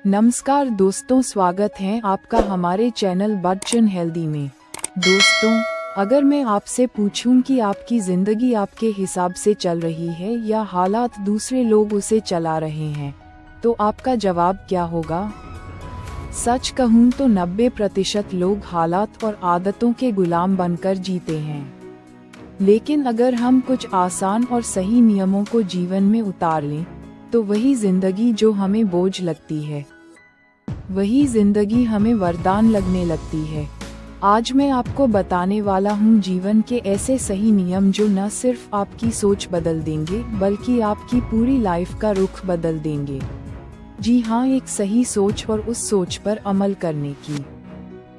नमस्कार दोस्तों, स्वागत है आपका हमारे चैनल बच्चन हेल्दी में। दोस्तों, अगर मैं आपसे पूछूं कि आपकी ज़िंदगी आपके हिसाब से चल रही है या हालात दूसरे लोग उसे चला रहे हैं, तो आपका जवाब क्या होगा? सच कहूं तो 90% लोग हालात और आदतों के गुलाम बनकर जीते हैं। लेकिन अगर हम कुछ आसान और सही नियमों को जीवन में उतार लें, तो वही जिंदगी जो हमें बोझ लगती है, वही जिंदगी हमें वरदान लगने लगती है। आज मैं आपको बताने वाला हूँ जीवन के ऐसे सही नियम जो न सिर्फ आपकी सोच बदल देंगे, बल्कि आपकी पूरी लाइफ का रुख बदल देंगे। जी हाँ, एक सही सोच और उस सोच पर अमल करने की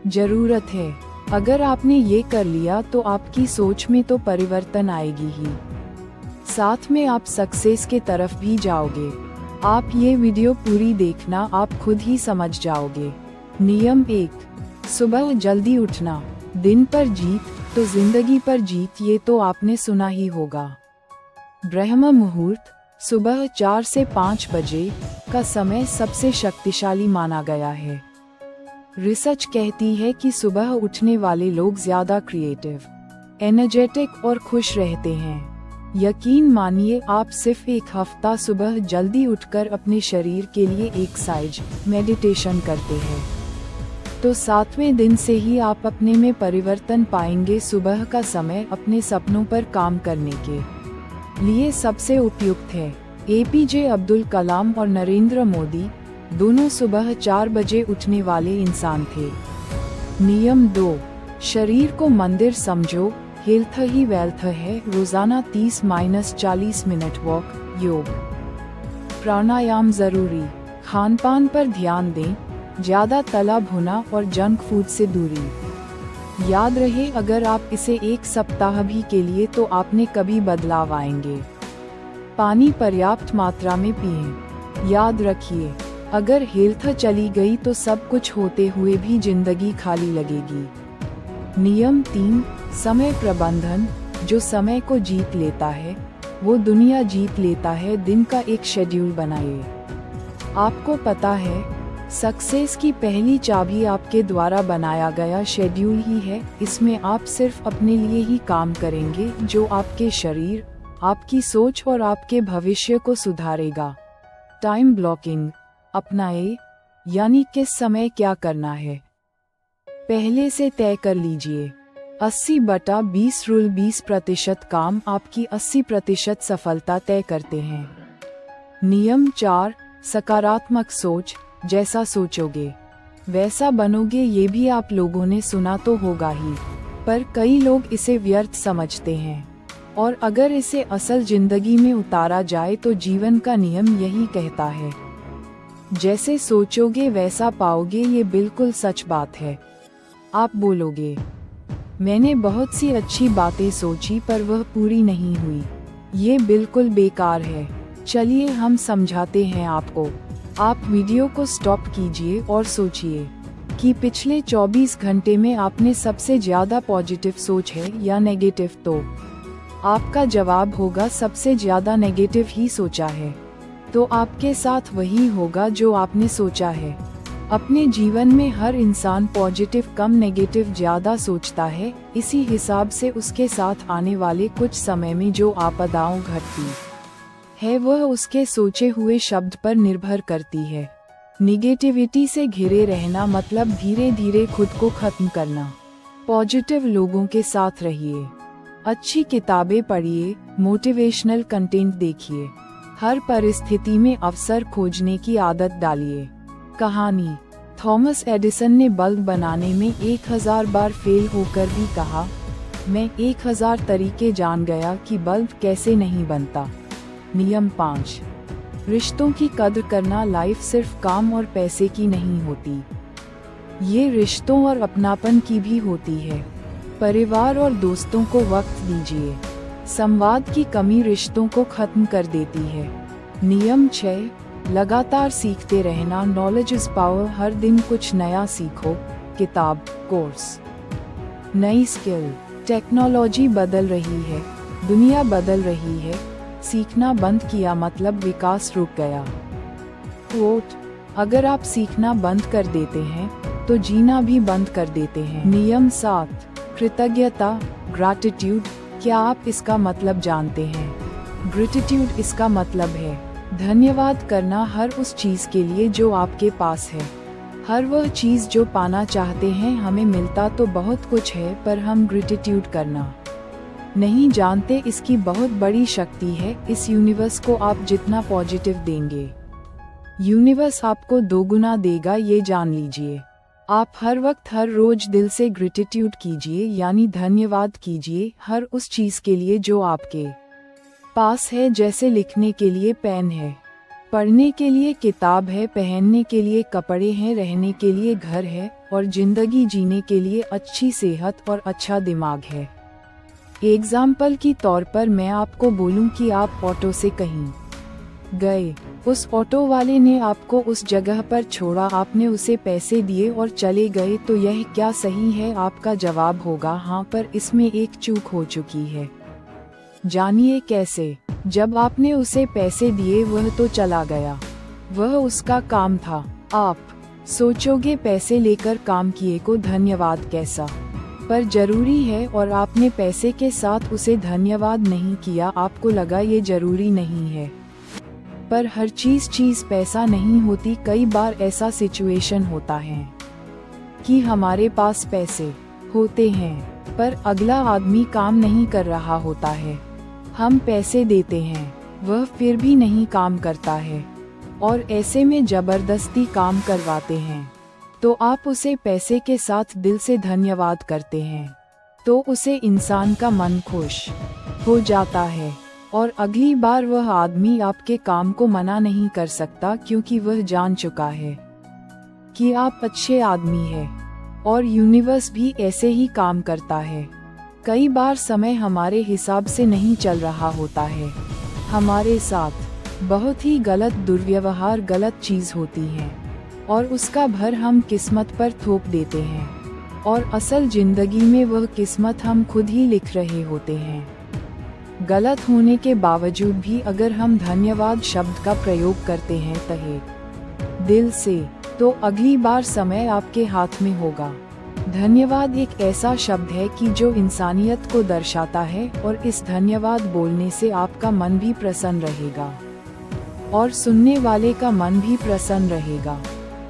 जरूरत है। अगर आपने ये कर लिया तो आपकी सोच में तो परिवर्तन आएगी ही, साथ में आप सक्सेस के तरफ भी जाओगे। आप ये वीडियो पूरी देखना, आप खुद ही समझ जाओगे। नियम 1, सुबह जल्दी उठना। दिन पर जीत तो जिंदगी पर जीत, ये तो आपने सुना ही होगा। ब्रह्म मुहूर्त, सुबह 4 से 5 बजे का समय सबसे शक्तिशाली माना गया है। रिसर्च कहती है कि सुबह उठने वाले लोग ज्यादा क्रिएटिव, एनर्जेटिक और खुश रहते हैं। यकीन मानिए, आप सिर्फ एक हफ्ता सुबह जल्दी उठकर अपने शरीर के लिए एक्सरसाइज, मेडिटेशन करते हैं, तो 7वें दिन से ही आप अपने में परिवर्तन पाएंगे। सुबह का समय अपने सपनों पर काम करने के लिए सबसे उपयुक्त है। एपीजे अब्दुल कलाम और नरेंद्र मोदी दोनों सुबह 4 बजे उठने वाले इंसान थे। नियम 2, शरीर को मंदिर समझो, हेल्थ ही वेल्थ है। रोजाना 30-40 मिनट वॉक, योग, प्राणायाम जरूरी। खान पान पर ध्यान दें, ज्यादा तला भुना और जंक फूड से दूरी। याद रहे, अगर आप इसे एक सप्ताह भी के लिए तो आपने कभी बदलाव आएंगे। पानी पर्याप्त मात्रा में पिएं। याद रखिए, अगर हेल्थ चली गई तो सब कुछ होते हुए भी जिंदगी खाली लगेगी। नियम 3, समय प्रबंधन। जो समय को जीत लेता है वो दुनिया जीत लेता है। दिन का एक शेड्यूल बनाइए। आपको पता है, सक्सेस की पहली चाबी आपके द्वारा बनाया गया शेड्यूल ही है। इसमें आप सिर्फ अपने लिए ही काम करेंगे, जो आपके शरीर, आपकी सोच और आपके भविष्य को सुधारेगा। टाइम ब्लॉकिंग अपनाएं, यानी किस समय क्या करना है पहले से तय कर लीजिए। 80/20 रूल। 20% काम आपकी 80% सफलता तय करते हैं। नियम 4, सकारात्मक सोच। जैसा सोचोगे वैसा बनोगे, ये भी आप लोगों ने सुना तो होगा ही, पर कई लोग इसे व्यर्थ समझते हैं। और अगर इसे असल जिंदगी में उतारा जाए तो जीवन का नियम यही कहता है, जैसे सोचोगे वैसा पाओगे। ये बिल्कुल सच बात है। आप बोलोगे, मैंने बहुत सी अच्छी बातें सोची पर वह पूरी नहीं हुई। ये बिल्कुल बेकार है। चलिए हम समझाते हैं आपको। आप वीडियो को स्टॉप कीजिए और सोचिए कि पिछले 24 घंटे में आपने सबसे ज्यादा पॉजिटिव सोच है या नेगेटिव। तो आपका जवाब होगा सबसे ज्यादा नेगेटिव ही सोचा है। तो आपके साथ वही होगा जो आपने सोचा है। अपने जीवन में हर इंसान पॉजिटिव कम नेगेटिव ज्यादा सोचता है। इसी हिसाब से उसके साथ आने वाले कुछ समय में जो आपदाओं घटती है वह उसके सोचे हुए शब्द पर निर्भर करती है। निगेटिविटी से घिरे रहना मतलब धीरे धीरे खुद को खत्म करना। पॉजिटिव लोगों के साथ रहिए, अच्छी किताबें पढ़िए, मोटिवेशनल कंटेंट देखिए। हर परिस्थिति में अवसर खोजने की आदत डालिए। कहानी, थॉमस एडिसन ने बल्ब बनाने में 1000 बार फेल होकर भी कहा, मैं 1000 तरीके जान गया कि बल्ब कैसे नहीं बनता। नियम 5, रिश्तों की कद्र करना। लाइफ सिर्फ काम और पैसे की नहीं होती, ये रिश्तों और अपनापन की भी होती है। परिवार और दोस्तों को वक्त दीजिए। संवाद की कमी रिश्तों को खत्म कर देती है। नियम 6, लगातार सीखते रहना। Knowledge is power. हर दिन कुछ नया सीखो, किताब, कोर्स, नई स्किल। टेक्नोलॉजी बदल रही है, दुनिया बदल रही है। सीखना बंद किया मतलब विकास रुक गया। क्वोट, अगर आप सीखना बंद कर देते हैं तो जीना भी बंद कर देते हैं। नियम 7, कृतज्ञता, ग्रैटिट्यूड। क्या आप इसका मतलब जानते हैं? ग्रैटिट्यूड इसका मतलब है धन्यवाद करना हर उस चीज के लिए जो आपके पास है। हर वह चीज जो पाना चाहते हैं, हमें मिलता तो बहुत कुछ है, पर हम ग्रैटिट्यूड करना नहीं जानते। इसकी बहुत बड़ी शक्ति है। इस यूनिवर्स को आप जितना पॉजिटिव देंगे, यूनिवर्स आपको दोगुना देगा, ये जान लीजिए। आप हर वक्त हर रोज दिल से ग्रैटिट्यूड कीजिए, यानी धन्यवाद कीजिए हर उस चीज के लिए जो आपके पास है। जैसे लिखने के लिए पेन है, पढ़ने के लिए किताब है, पहनने के लिए कपड़े हैं, रहने के लिए घर है, और जिंदगी जीने के लिए अच्छी सेहत और अच्छा दिमाग है। एग्जाम्पल की तौर पर मैं आपको बोलूं कि आप ऑटो से कहीं गए, उस ऑटो वाले ने आपको उस जगह पर छोड़ा, आपने उसे पैसे दिए और चले गए, तो यह क्या सही है? आपका जवाब होगा हाँ, पर इसमें एक चूक हो चुकी है। जानिए कैसे। जब आपने उसे पैसे दिए वह तो चला गया, वह उसका काम था। आप सोचोगे पैसे लेकर काम किए को धन्यवाद कैसा, पर जरूरी है, और आपने पैसे के साथ उसे धन्यवाद नहीं किया। आपको लगा ये जरूरी नहीं है, पर हर चीज पैसा नहीं होती। कई बार ऐसा सिचुएशन होता है कि हमारे पास पैसे होते हैं पर अगला आदमी काम नहीं कर रहा होता है। हम पैसे देते हैं, वह फिर भी नहीं काम करता है, और ऐसे में जबरदस्ती काम करवाते हैं। तो आप उसे पैसे के साथ दिल से धन्यवाद करते हैं, तो उसे इंसान का मन खुश हो जाता है, और अगली बार वह आदमी आपके काम को मना नहीं कर सकता, क्योंकि वह जान चुका है कि आप अच्छे आदमी हैं। और यूनिवर्स भी ऐसे ही काम करता है। कई बार समय हमारे हिसाब से नहीं चल रहा होता है, हमारे साथ बहुत ही गलत दुर्व्यवहार, गलत चीज होती है, और उसका भर हम किस्मत पर थोप देते हैं, और असल जिंदगी में वह किस्मत हम खुद ही लिख रहे होते हैं। गलत होने के बावजूद भी अगर हम धन्यवाद शब्द का प्रयोग करते हैं तहे दिल से, तो अगली बार समय आपके हाथ में होगा। धन्यवाद एक ऐसा शब्द है कि जो इंसानियत को दर्शाता है, और इस धन्यवाद बोलने से आपका मन भी प्रसन्न रहेगा, और सुनने वाले का मन भी प्रसन्न रहेगा।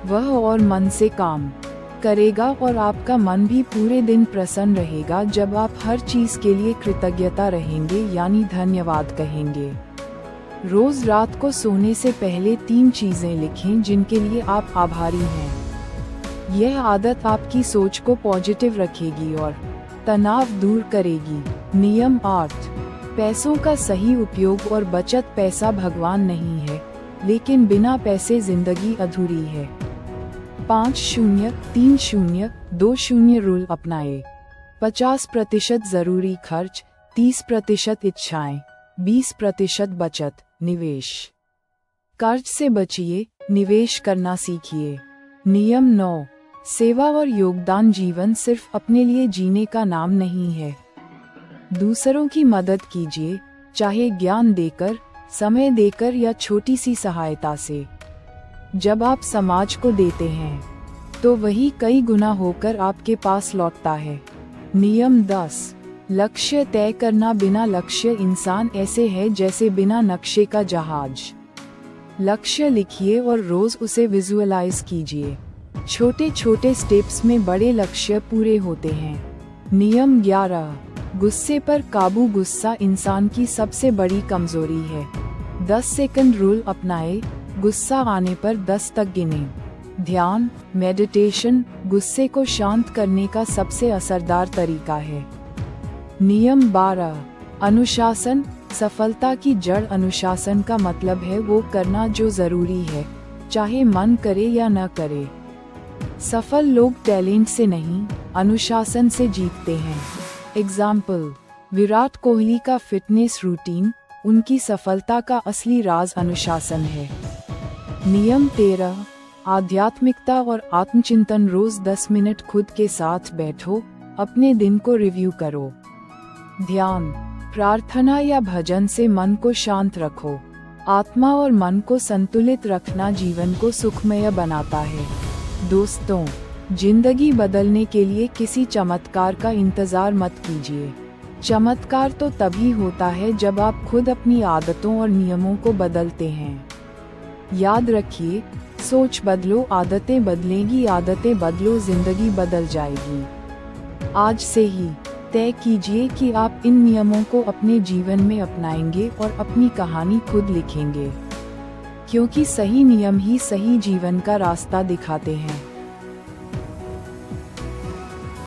वह और मन से काम करेगा, और आपका मन भी पूरे दिन प्रसन्न रहेगा जब आप हर चीज के लिए कृतज्ञता रहेंगे, यानी धन्यवाद कहेंगे। रोज रात को सोने से पहले 3 चीजें लिखें जिनके लिए आप आभारी हैं। यह आदत आपकी सोच को पॉजिटिव रखेगी और तनाव दूर करेगी। नियम 8, पैसों का सही उपयोग और बचत। पैसा भगवान नहीं है, लेकिन बिना पैसे जिंदगी अधूरी है। 5-0-3-0-2-0 रूल अपनाएं। 50% जरूरी खर्च, 30% इच्छाएं, 20% बचत, निवेश। कर्ज से बचिए, निवेश करना सीखिए। नियम 9, सेवा और योगदान। जीवन सिर्फ अपने लिए जीने का नाम नहीं है। दूसरों की मदद कीजिए, चाहे ज्ञान देकर, समय देकर, या छोटी सी सहायता से। जब आप समाज को देते हैं तो वही कई गुना होकर आपके पास लौटता है। नियम 10, लक्ष्य तय करना। बिना लक्ष्य इंसान ऐसे है जैसे बिना नक्शे का जहाज। लक्ष्य लिखिए और रोज उसे विजुअलाइज कीजिए। छोटे छोटे स्टेप्स में बड़े लक्ष्य पूरे होते हैं। नियम 11, गुस्से पर काबू। गुस्सा इंसान की सबसे बड़ी कमजोरी है। 10 सेकंड रूल अपनाएं। गुस्सा आने पर 10 तक गिने। ध्यान, मेडिटेशन गुस्से को शांत करने का सबसे असरदार तरीका है। नियम 12, अनुशासन। सफलता की जड़ अनुशासन का मतलब है वो करना जो जरूरी है, चाहे मन करे या न करे। सफल लोग टैलेंट से नहीं, अनुशासन से जीतते हैं। एग्जाम्पल, विराट कोहली का फिटनेस रूटीन, उनकी सफलता का असली राज अनुशासन है। नियम 13, आध्यात्मिकता और आत्मचिंतन। रोज 10 मिनट खुद के साथ बैठो, अपने दिन को रिव्यू करो। ध्यान, प्रार्थना या भजन से मन को शांत रखो। आत्मा और मन को संतुलित रखना जीवन को सुखमय बनाता है। दोस्तों, जिंदगी बदलने के लिए किसी चमत्कार का इंतजार मत कीजिए। चमत्कार तो तभी होता है जब आप खुद अपनी आदतों और नियमों को बदलते हैं। याद रखिए, सोच बदलो, आदतें बदलेंगी, आदतें बदलो, जिंदगी बदल जाएगी। आज से ही तय कीजिए कि आप इन नियमों को अपने जीवन में अपनाएंगे और अपनी कहानी खुद लिखेंगे, क्योंकि सही नियम ही सही जीवन का रास्ता दिखाते हैं।